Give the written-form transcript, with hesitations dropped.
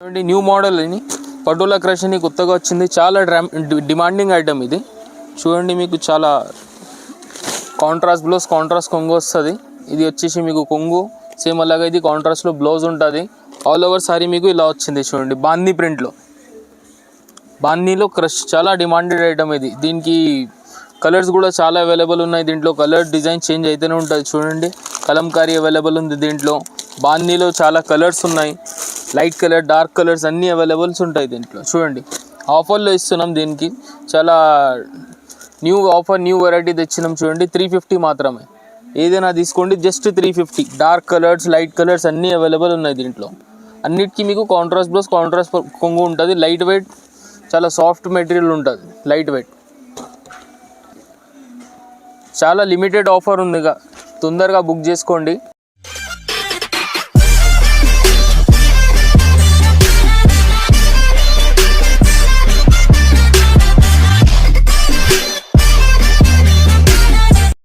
చూడండి new model ఇది patola crush అని కొత్తగా వచ్చింది. చాలా డిమాండింగ్ ఐటమ్ ఇది. చూడండి మీకు చాలా కాంట్రాస్ట్ బ్లౌజ్ కాంట్రాస్ట్ కొంగు వస్తుంది. ఇది వచ్చేసి మీకు కొంగు సేమ్ అలాగే ఇది కాంట్రాస్ట్లో బ్లౌజ్ ఉంటుంది. ఆల్ ఓవర్ సారీ మీకు ఇలా వచ్చింది. చూడండి బాందీ ప్రింట్లో, బాందీలో క్రష్ చాలా డిమాండెడ్ ఐటమ్ ఇది. దీనికి కలర్స్ కూడా చాలా అవైలబుల్ ఉన్నాయి. దీంట్లో కలర్ డిజైన్ చేంజ్ అయితేనే ఉంటుంది. చూడండి కలంకారీ అవైలబుల్ ఉంది దీంట్లో. బాందీలో చాలా కలర్స్ ఉన్నాయి. లైట్ కలర్ డార్క్ కలర్స్ అన్నీ అవైలబుల్స్ ఉంటాయి దీంట్లో. చూడండి ఆఫర్లో ఇస్తున్నాం. దీనికి చాలా న్యూ ఆఫర్ న్యూ వెరైటీ తెచ్చినాం. చూడండి 350 మాత్రమే. ఏదైనా తీసుకోండి just 350. Dark colours light colours అన్నీ అవైలబుల్ ఉన్నాయి దీంట్లో. అన్నిటికీ మీకు కాంట్రాస్ట్ బ్లౌజ్ కాంట్రాస్ట్ కొంగు ఉంటుంది. లైట్ వెయిట్ చాలా సాఫ్ట్ మెటీరియల్ ఉంటుంది. లైట్ వెయిట్ చాలా లిమిటెడ్ ఆఫర్ ఉంది. తొందరగా బుక్ చేసుకోండి.